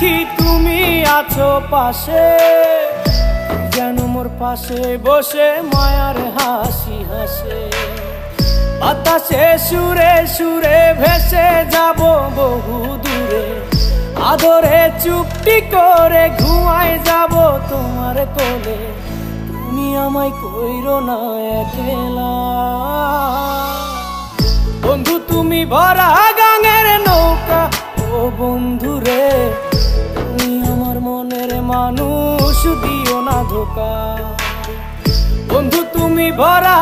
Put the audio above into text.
দেখি তুমি আছো পাশে, যেন মোর পাশে বসে মায়ার হাসি হাসে। বাতাসে সুরে সুরে ভেসে যাব বহু দূরে, আদরে চুপটি করে ঘুমায় যাব তোমার কোলে। তুমি আমায় কইরো না একলা বন্ধু, তুমি ভরা গাঙের নৌকা। ও বন্ধু রে, তুমি আমার মনের মানুষ, দিও না ধোকা। বন্ধু তুমি ভরা